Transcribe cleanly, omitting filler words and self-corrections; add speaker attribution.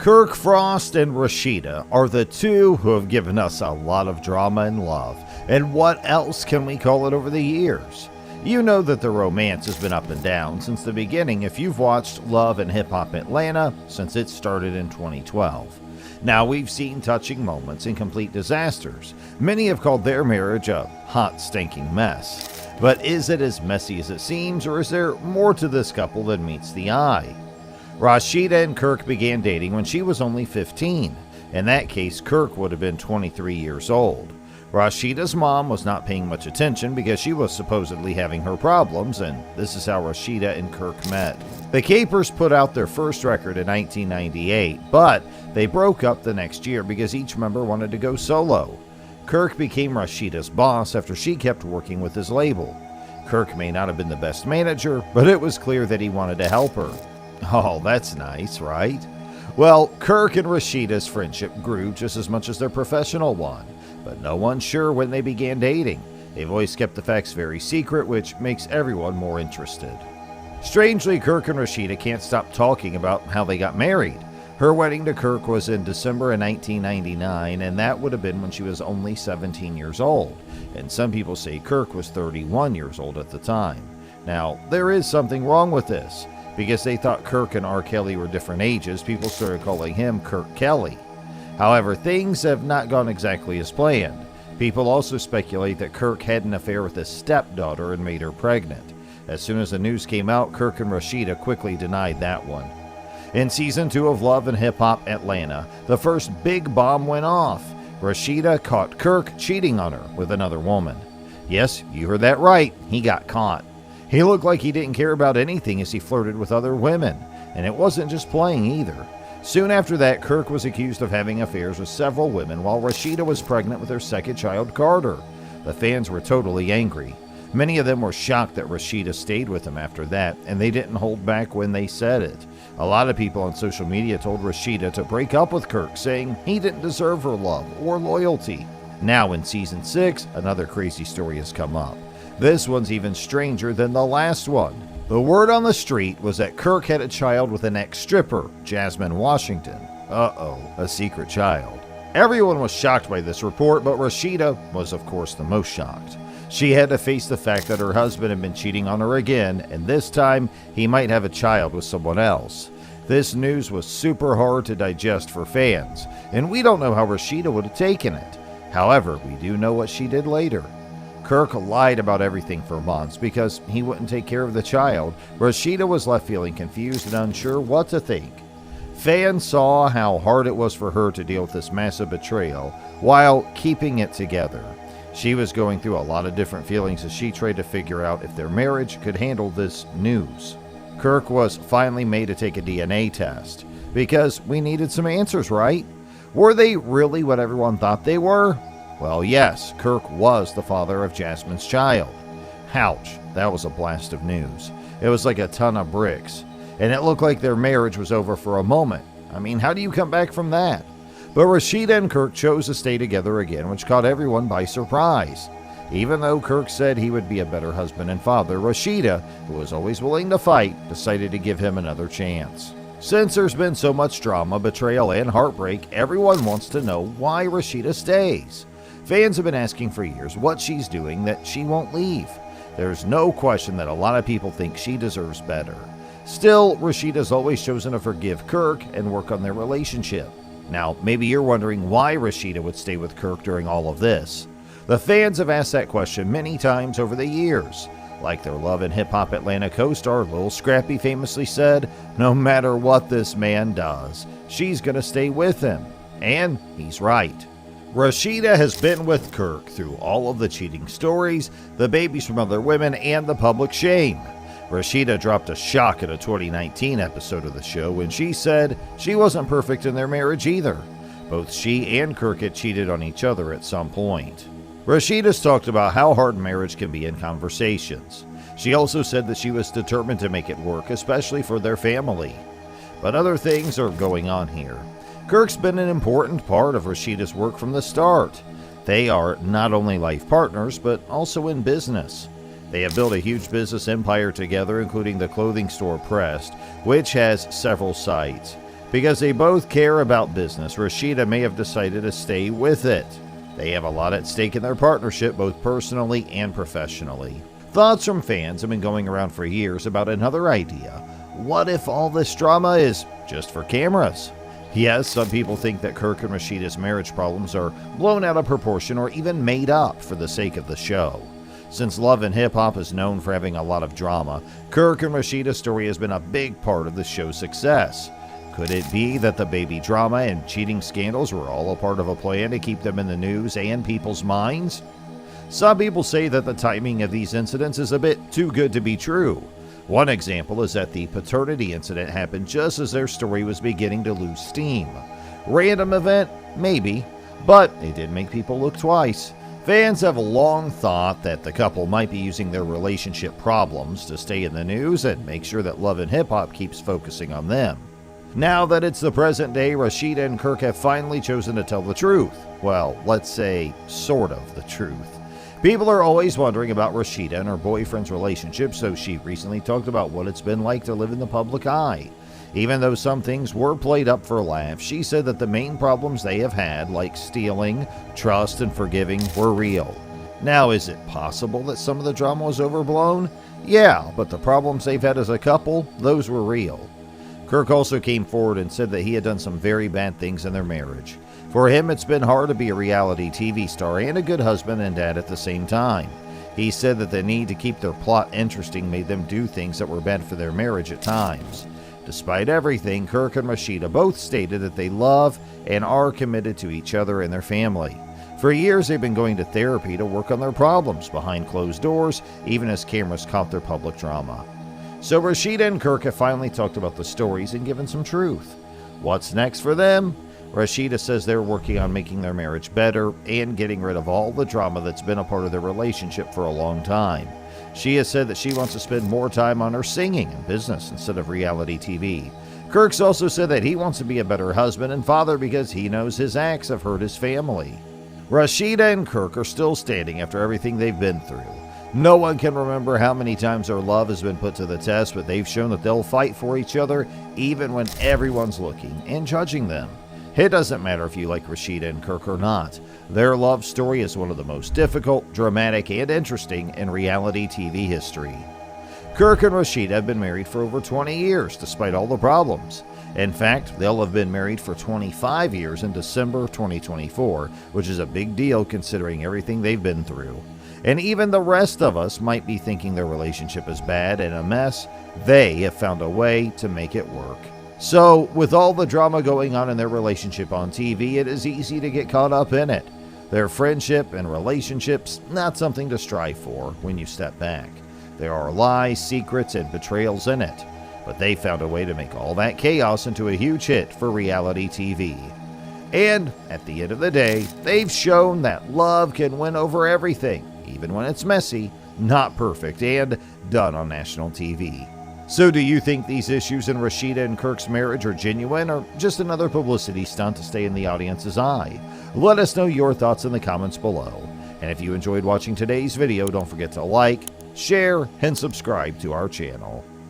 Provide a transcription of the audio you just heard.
Speaker 1: Kirk Frost and Rasheeda are the two who have given us a lot of drama and love. And what else can we call it over the years? You know that the romance has been up and down since the beginning if you've watched Love and Hip Hop Atlanta since it started in 2012. Now we've seen touching moments and complete disasters. Many have called their marriage a hot, stinking mess. But is it as messy as it seems, or is there more to this couple than meets the eye? Rasheeda and Kirk began dating when she was only 15. In that case, Kirk would have been 23 years old. Rasheeda's mom was not paying much attention because she was supposedly having her problems, and this is how Rasheeda and Kirk met. The Capers put out their first record in 1998, but they broke up the next year because each member wanted to go solo. Kirk became Rasheeda's boss after she kept working with his label. Kirk may not have been the best manager, but it was clear that he wanted to help her. Oh, that's nice, right? Well, Kirk and Rasheeda's friendship grew just as much as their professional one, but no one's sure when they began dating. They've always kept the facts very secret, which makes everyone more interested. Strangely, Kirk and Rasheeda can't stop talking about how they got married. Her wedding to Kirk was in December of 1999, and that would have been when she was only 17 years old. And some people say Kirk was 31 years old at the time. Now, there is something wrong with this. Because they thought Kirk and R. Kelly were different ages, people started calling him Kirk Kelly. However, things have not gone exactly as planned. People also speculate that Kirk had an affair with his stepdaughter and made her pregnant. As soon as the news came out, Kirk and Rasheeda quickly denied that one. In Season 2 of Love and Hip Hop Atlanta, the first big bomb went off. Rasheeda caught Kirk cheating on her with another woman. Yes, you heard that right, he got caught. He looked like he didn't care about anything as he flirted with other women, and it wasn't just playing either. Soon after that, Kirk was accused of having affairs with several women while Rasheeda was pregnant with her second child, Carter. The fans were totally angry. Many of them were shocked that Rasheeda stayed with him after that, and they didn't hold back when they said it. A lot of people on social media told Rasheeda to break up with Kirk, saying he didn't deserve her love or loyalty. Now in Season 6, another crazy story has come up. This one's even stranger than the last one. The word on the street was that Kirk had a child with an ex-stripper, Jasmine Washington. A secret child. Everyone was shocked by this report, but Rasheeda was of course the most shocked. She had to face the fact that her husband had been cheating on her again, and this time he might have a child with someone else. This news was super hard to digest for fans, and we don't know how Rasheeda would have taken it. However, we do know what she did later. Kirk lied about everything for months because he wouldn't take care of the child. Rasheeda was left feeling confused and unsure what to think. Fans saw how hard it was for her to deal with this massive betrayal while keeping it together. She was going through a lot of different feelings as she tried to figure out if their marriage could handle this news. Kirk was finally made to take a DNA test because we needed some answers, right? Were they really what everyone thought they were? Well, yes, Kirk was the father of Jasmine's child. Ouch, that was a blast of news. It was like a ton of bricks, and it looked like their marriage was over for a moment. I mean, how do you come back from that? But Rasheeda and Kirk chose to stay together again, which caught everyone by surprise. Even though Kirk said he would be a better husband and father, Rasheeda, who was always willing to fight, decided to give him another chance. Since there's been so much drama, betrayal, and heartbreak, everyone wants to know why Rasheeda stays. Fans have been asking for years what she's doing that she won't leave. There's no question that a lot of people think she deserves better. Still, Rasheeda's always chosen to forgive Kirk and work on their relationship. Now, maybe you're wondering why Rasheeda would stay with Kirk during all of this. The fans have asked that question many times over the years. Like their Love and Hip Hop Atlanta co-star Lil Scrappy famously said, "No matter what this man does, she's gonna stay with him." And he's right. Rasheeda has been with Kirk through all of the cheating stories, the babies from other women, and the public shame. Rasheeda dropped a shock in a 2019 episode of the show when she said she wasn't perfect in their marriage either. Both she and Kirk had cheated on each other at some point. Rasheeda's talked about how hard marriage can be in conversations. She also said that she was determined to make it work, especially for their family. But other things are going on here. Kirk's been an important part of Rasheeda's work from the start. They are not only life partners, but also in business. They have built a huge business empire together, including the clothing store Pressed, which has several sites. Because they both care about business, Rasheeda may have decided to stay with it. They have a lot at stake in their partnership, both personally and professionally. Thoughts from fans have been going around for years about another idea. What if all this drama is just for cameras? Yes, some people think that Kirk and Rasheeda's marriage problems are blown out of proportion or even made up for the sake of the show. Since Love and Hip Hop is known for having a lot of drama, Kirk and Rasheeda's story has been a big part of the show's success. Could it be that the baby drama and cheating scandals were all a part of a plan to keep them in the news and people's minds? Some people say that the timing of these incidents is a bit too good to be true. One example is that the paternity incident happened just as their story was beginning to lose steam. Random event? Maybe, but it did make people look twice. Fans have long thought that the couple might be using their relationship problems to stay in the news and make sure that Love and Hip Hop keeps focusing on them. Now that it's the present day, Rasheeda and Kirk have finally chosen to tell the truth. Well, let's say, sort of the truth. People are always wondering about Rasheeda and her boyfriend's relationship, so she recently talked about what it's been like to live in the public eye. Even though some things were played up for laughs, she said that the main problems they have had, like stealing, trust, and forgiving, were real. Now, is it possible that some of the drama was overblown? Yeah, but the problems they've had as a couple, those were real. Kirk also came forward and said that he had done some very bad things in their marriage. For him, it's been hard to be a reality TV star and a good husband and dad at the same time. He said that the need to keep their plot interesting made them do things that were bad for their marriage at times. Despite everything, Kirk and Rasheeda both stated that they love and are committed to each other and their family. For years, they've been going to therapy to work on their problems behind closed doors, even as cameras caught their public drama. So Rasheeda and Kirk have finally talked about the stories and given some truth. What's next for them? Rasheeda says they're working on making their marriage better and getting rid of all the drama that's been a part of their relationship for a long time. She has said that she wants to spend more time on her singing and business instead of reality TV. Kirk's also said that he wants to be a better husband and father because he knows his acts have hurt his family. Rasheeda and Kirk are still standing after everything they've been through. No one can remember how many times their love has been put to the test, but they've shown that they'll fight for each other even when everyone's looking and judging them. It doesn't matter if you like Rasheeda and Kirk or not. Their love story is one of the most difficult, dramatic, and interesting in reality TV history. Kirk and Rasheeda have been married for over 20 years, despite all the problems. In fact, they'll have been married for 25 years in December 2024, which is a big deal considering everything they've been through. And even the rest of us might be thinking their relationship is bad and a mess. They have found a way to make it work. So, with all the drama going on in their relationship on TV, it is easy to get caught up in it. Their friendship and relationships, not something to strive for when you step back. There are lies, secrets, and betrayals in it. But they found a way to make all that chaos into a huge hit for reality TV. And, at the end of the day, they've shown that love can win over everything, even when it's messy, not perfect, and done on national TV. So do you think these issues in Rasheeda and Kirk's marriage are genuine or just another publicity stunt to stay in the audience's eye? Let us know your thoughts in the comments below. And if you enjoyed watching today's video, don't forget to like, share, and subscribe to our channel.